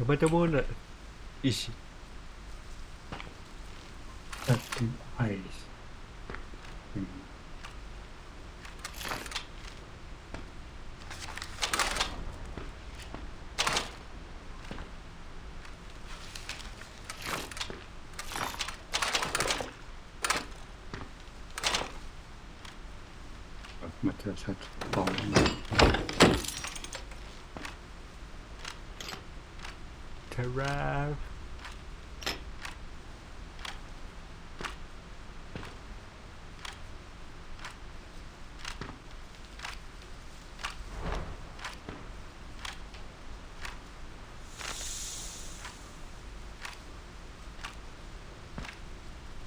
またもな石。That eyes. Mm. またちょっとバーン。テラー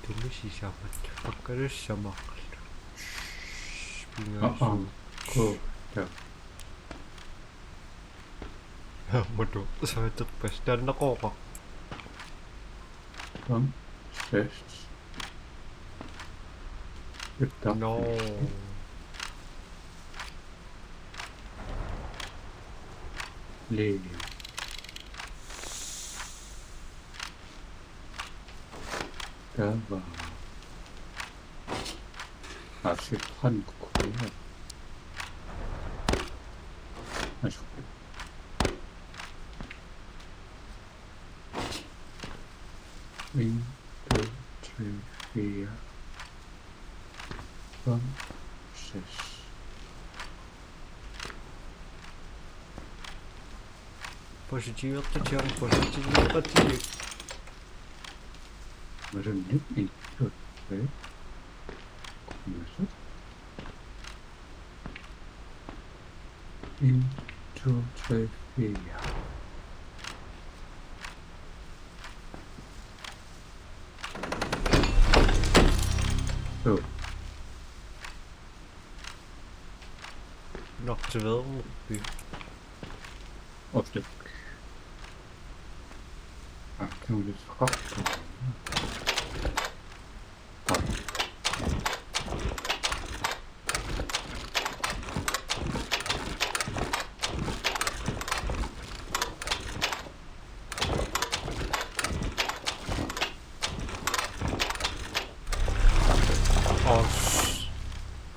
تمشي شامت تفكر الشمال بيناسو Cool. Yeah. moto sa pastan ako ka Six. Lift up. no Leave. Dava. 아직 한국어야. 아직. One, two, three, four, 5, 6. positive attention positive attention 무슨 느낌이 왜? 무슨? 1, 2, 3, 4. Good. nog te wel 어떻게? 아, 그냥 우리 수학.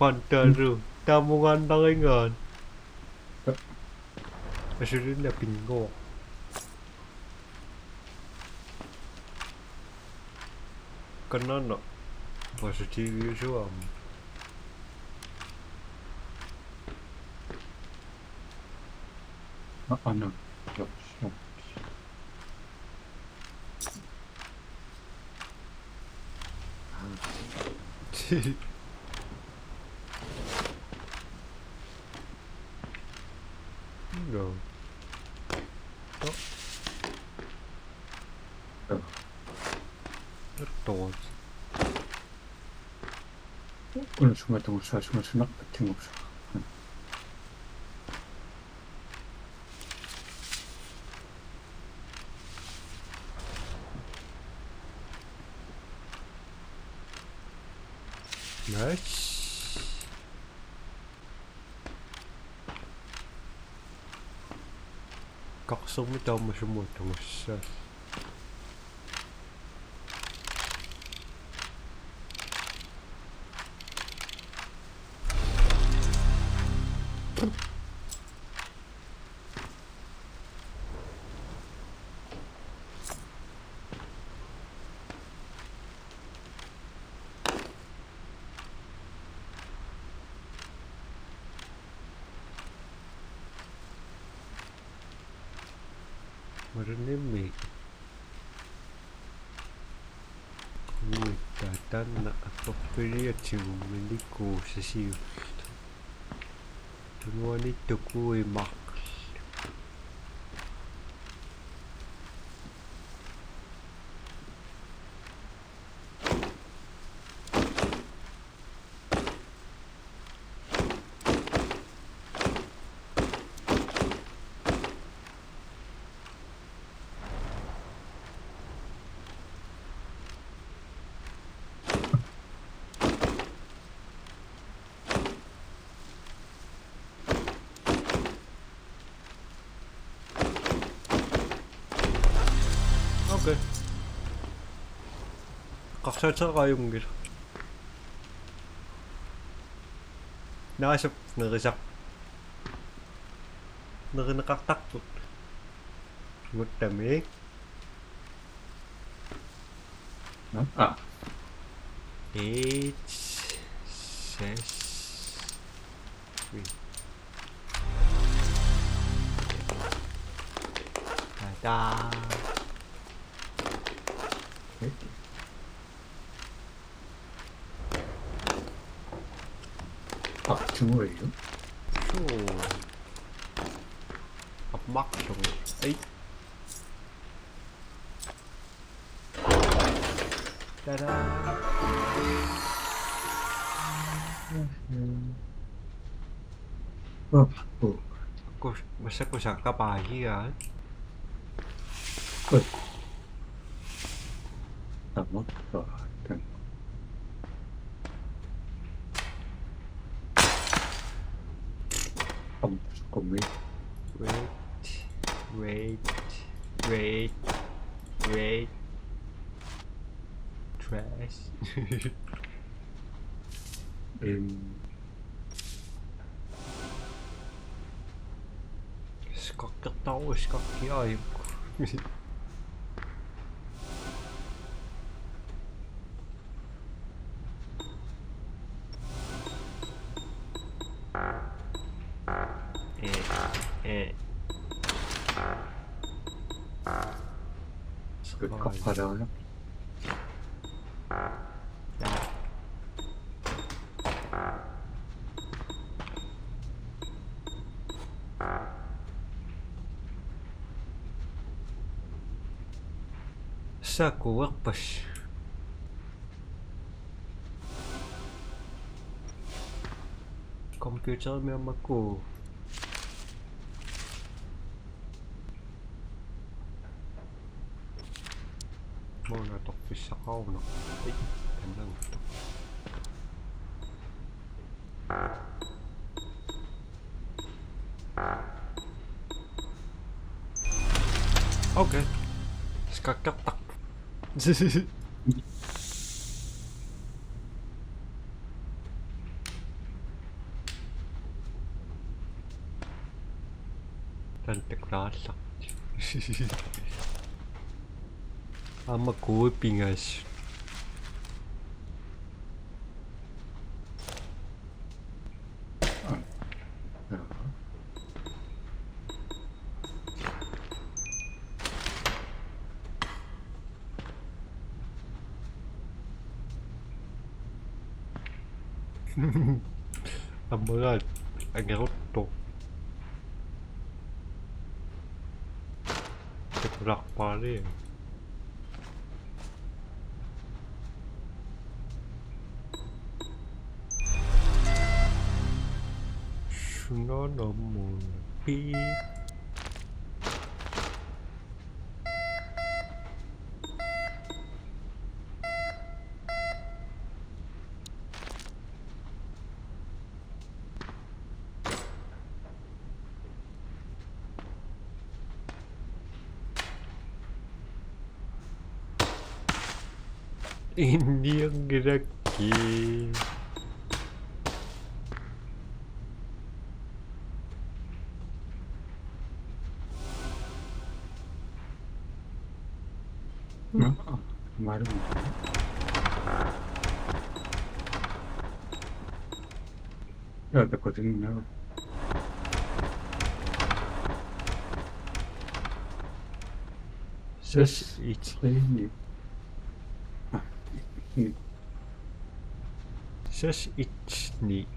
Fantaru tamungan tangingan Asyurin na pingo Kanana positive usual 아니요. No 또 오늘 중간 동안 중간 수납 같은 거 없어. Nice 각성이 너무 못하고 Marinig Kuitatana appropriate miliku sa siyo Tunwani tukui mak 오케이. 각살 쳐가용 길. 나가십 나가작. 나가 깍딱. Một tầm ý. Đó. À, H S da đấy. 중호예요? 슈 압박 좀 에이 짜잔 받고 cô sẽ cô sạc các bài kia 끝. 다 먹고 된 무조건 왜 wait wait wait wait trash skakkattau skakkiaiku 끝까파려요? ساكو وقبش 컴퓨터 면 맞고 뭐나 떡비 시작하고 나 에이 된다고 오케이 스카꼈다 잔뜩 나왔어 아마 고을빙하시 뭐가 이것도 락발이 nó 너무 삐 인디언 그렇기 말은 해야 되거든요. 셋 이치 셋 이치니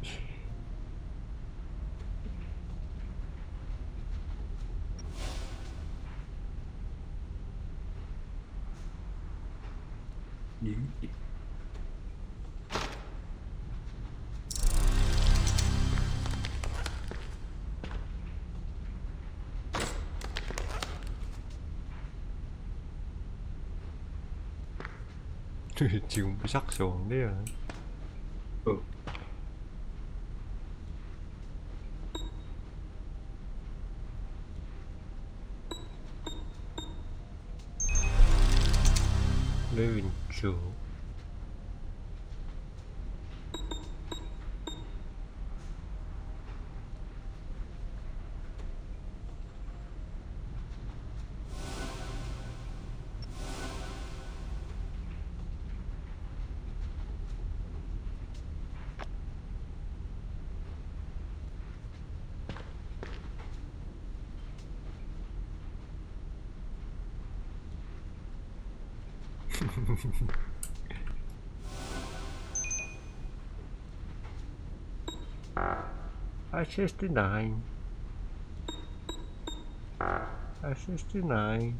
지금 sắc xuống đấy à 왼쪽. I-69. I-69.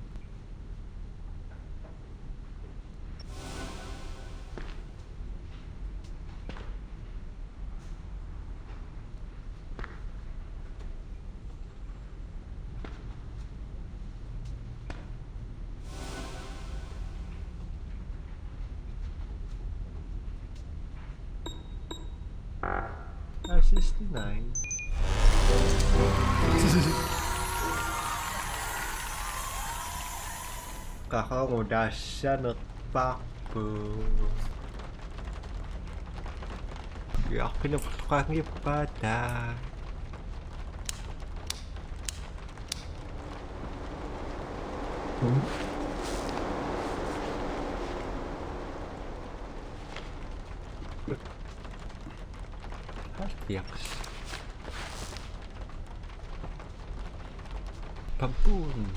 I-69. Kakak siya nagpakbo. Di ako pinaputok ang ipada. Hartiaks. Pampun.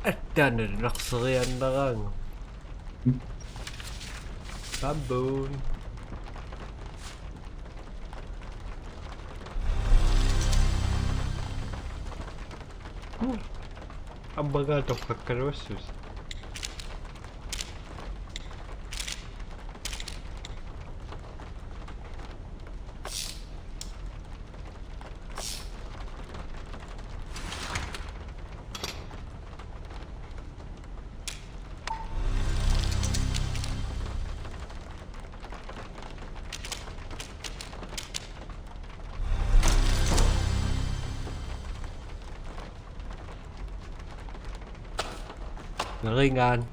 At nakasakyan na kang. Pampun. Ang baga itong kakarosus. Naringan.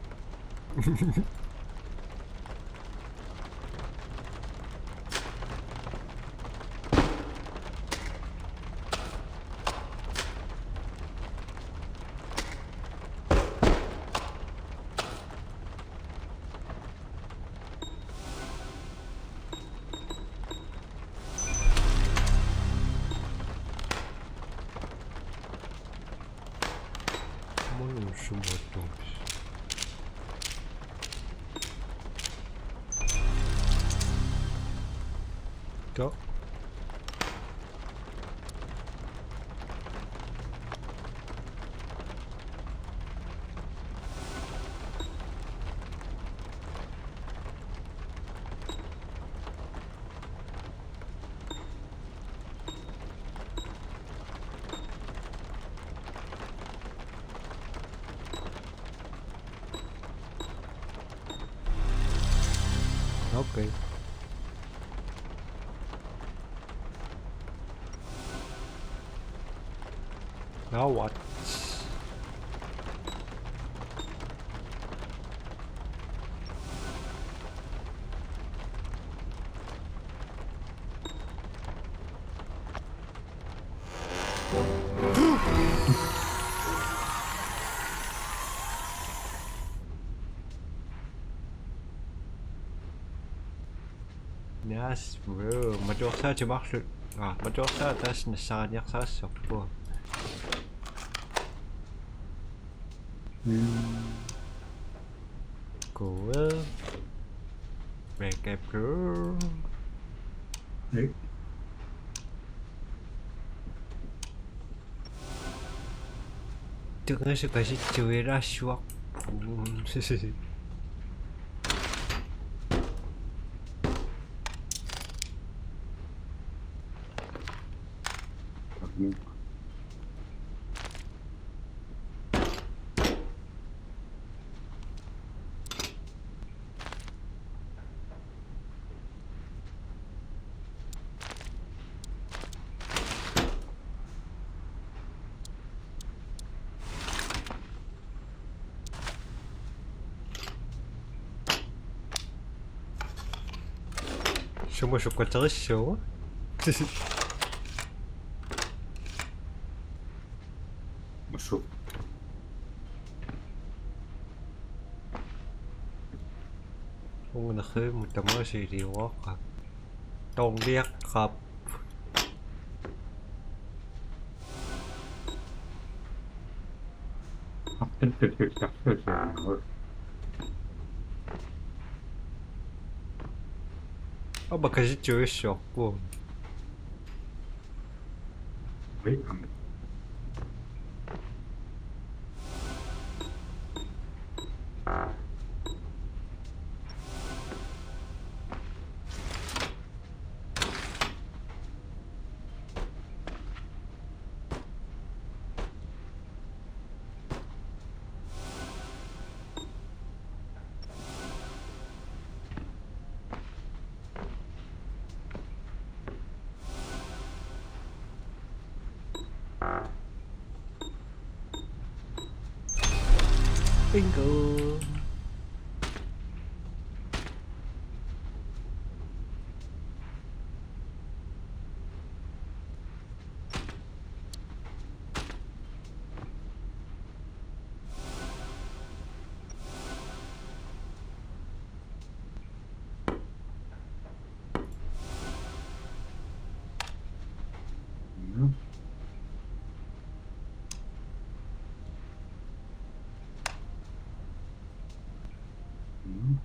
Molum sumotong. Go. Okay. Now what? Yes, bro. Maar toch staat je mag zo. Ah, maar toch staat dat is een saniak sasso. Bro. Cool. Make a bro. 네. Tưởng sự cái gì chơi ra shock. Что может какой-то еще? 무슨 O늘คือมันจะไม่ใช่ดีวะครับต้องเรียกครับ 텐트를 딱 펴주는 걸 เอาบักกะจิจูช็อกกู 왜? 안 bingo 음. 음.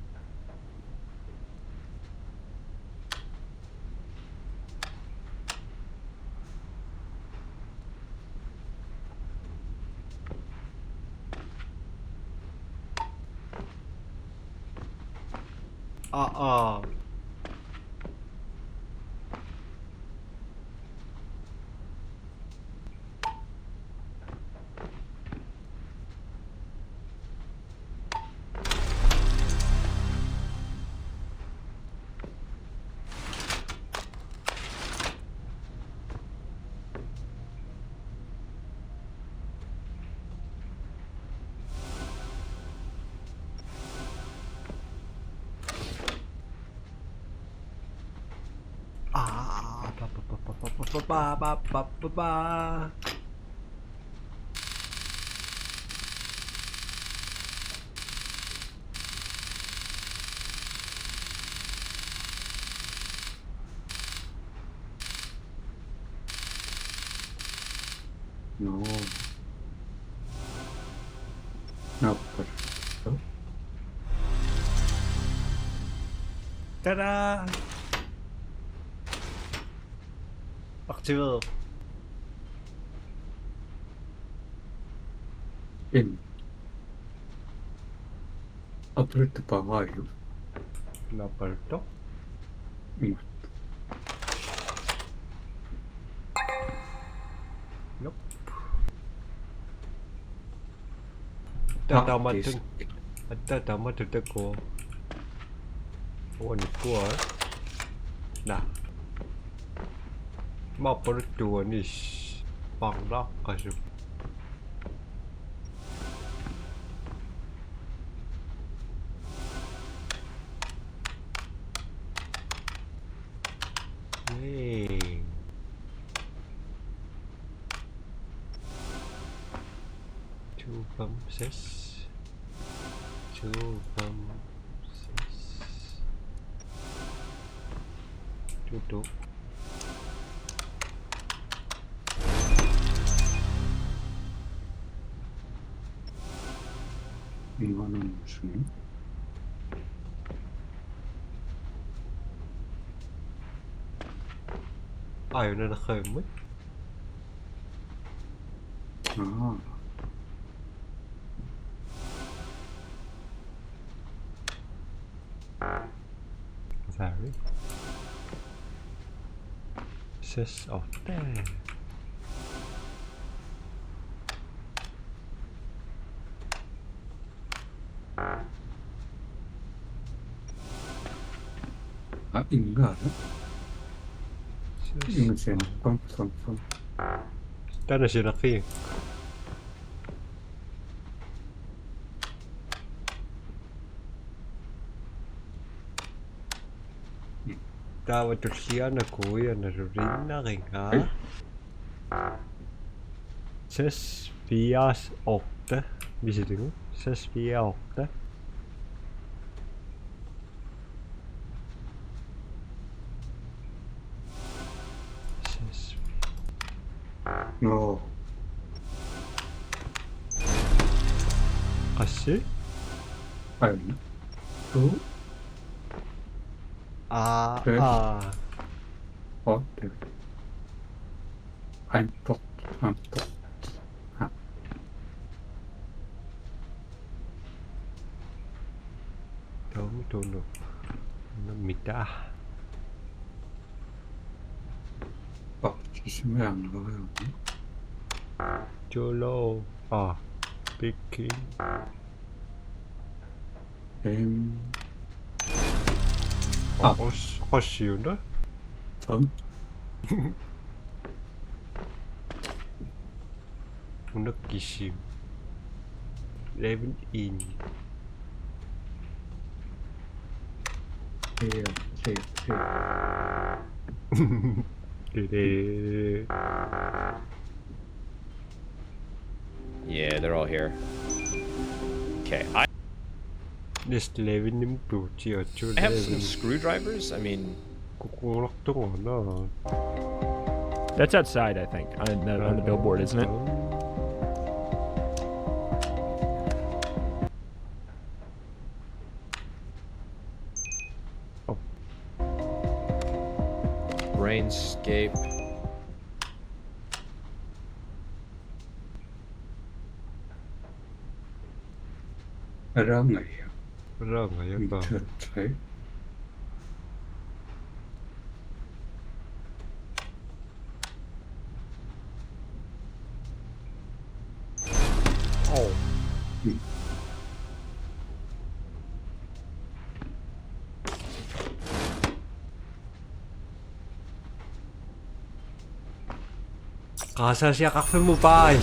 아 빠빠빠빠빠빠빠빠빠빠 너 나빠졌어? 따라 딱 chưa 인 아프리트 바와요. là 벌떡 응. nope tao mà 디스. từng tao mà từng cô ủa nè cô ấy nè mà bớt chùa nè bằng đó cái gì two from six two from six 뚜뚜. 이거는 무슨 여기는 khơi mất. 아 Very. Says of there. 있는 거 알아? 이거 Says 쟤는 뻔뻔 Đó là sự đặc phiên. Ta và chút xíu nó cuối nó rồi rín nó hình hả? Ses Vias 8. Visste du? Ses Via 8. Ses 어 Asse? 아였나? 또? 네. 네. 한폭 Đúng tôi được. Nó mịt đã. 조심해 안 가요. Cholo. Picking. Có xíu đó. 전 Nó kỳ xíu. Level in. Yeah, they're all here. Okay, This level ním trụ chỉ ở chỗ I have level. some screwdrivers. I mean, Cũng lắc tung nó. That's outside, I think, on the billboard, isn't it? Brainscape. ra ngày Rồi mà yên tờ. 밑에 차이 Casa các phim mobile.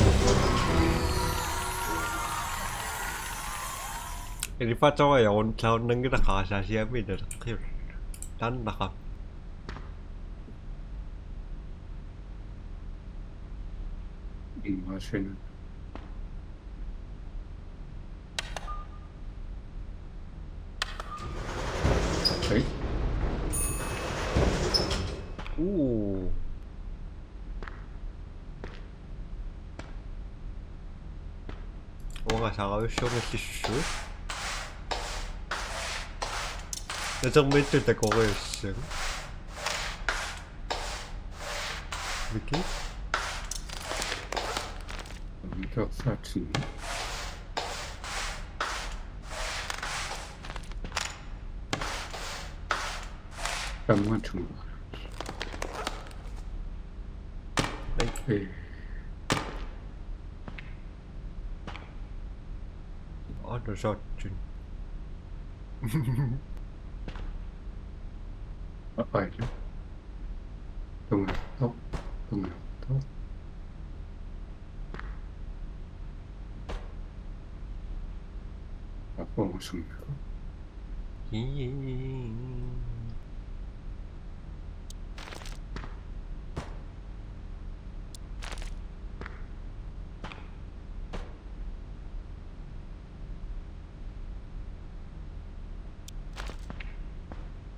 Ini faccio ya on cloud nang kita casa siya mi dah kir. Dan nakap. 마시는 차이 뭔가 작업을 시험을 기슈. 내정 멘트 때 거기 있어. 이렇게? 격사치 병원 정보 네. Nó giọt chuyện. 알죠? 동네 톡 동네 톡 아빠 오십니까?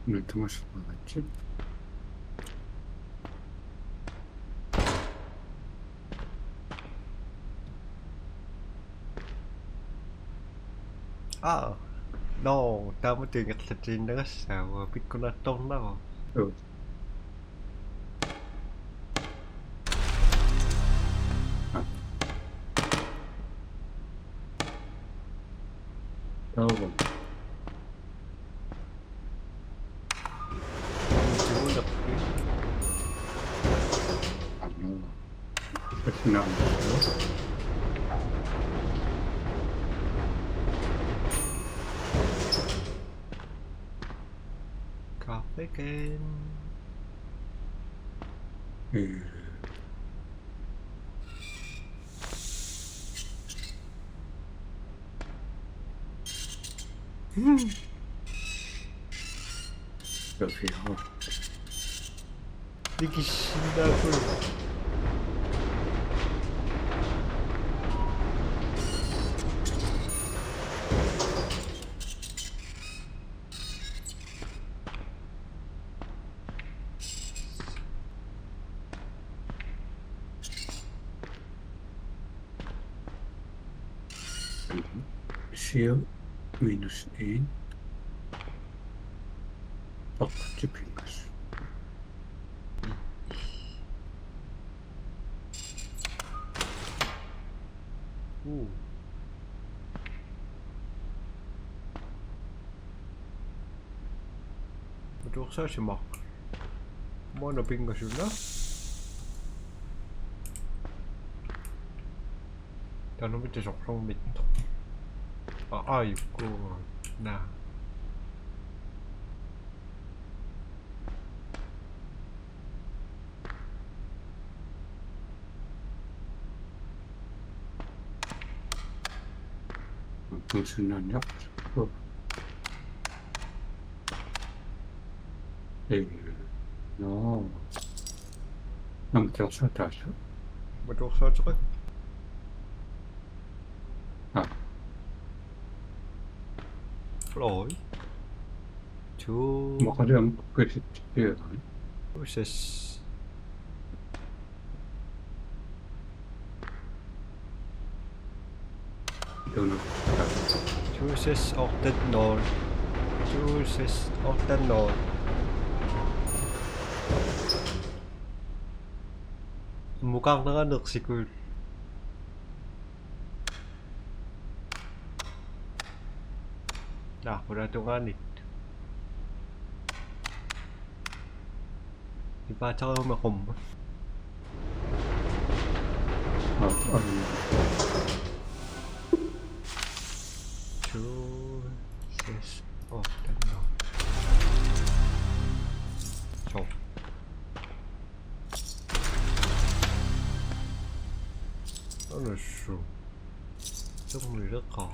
몇 등하실 것 같지? Ah, no, stavo tinggal secinda sama piccola tonno. Oh. Ah. Oh. Chú lập 아니요. 그렇지는 않았어요. cà phê kênh. 예. 여보세요. Đi 신다고. 시어 마이너스 1 바깥이 빈것이 Ồ. Mà tôi sao sẽ mọc. Mua nó pin cái đó. 자, 너 밑에 적성 밑. 있구나. 무슨 난요? 예. 너 남자 살다죠? Mà tôi sao chắc. 아, Lỗi. Chú. 뭐가 좀 그렇지. 예. Process. 너는 Chooses octet node. Chooses octet node. 무강당한 늑식을. Wala tunganit. Diba tsaka makombo. 아니. Chooses octet node. So. Đó là sự. Trong người rất khó.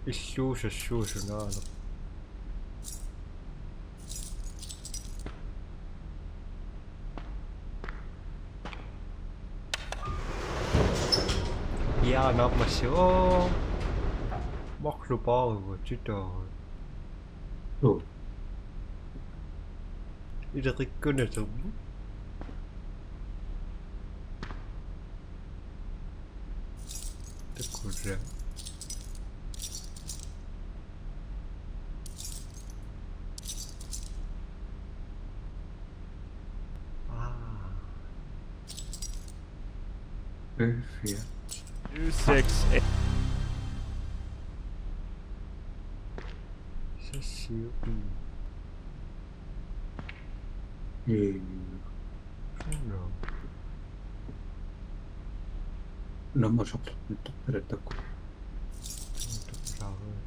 الشوش نار. Ja, nó mà sửa bóc rồi bỏ rồi chứ trời. 또 이렇게 끊어서 듣고 그래. 벨피아 2, 6, 8. 세시오. 예. 그럼. 넘어졌다. 그랬다고. 어떡하라고.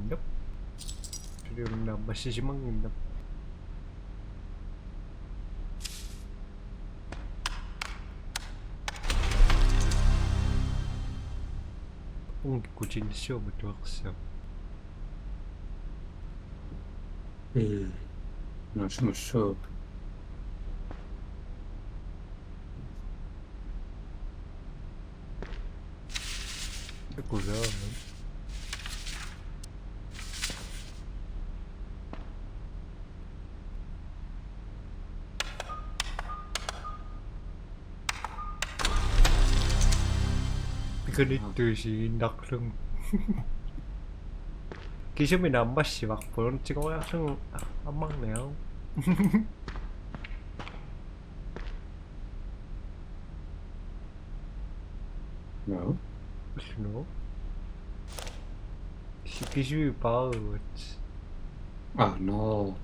Nope. 필요는 안 마시지 먹는다. 옹기꼬진 시험부터 학생. Non, je me chauffe. Cos'è? 피크닉듯이 낙릉. 기시미 남바씨 막 보는 찍어야 좀 안 막네요. Non. Sinon, 기시미 바우. Ah non.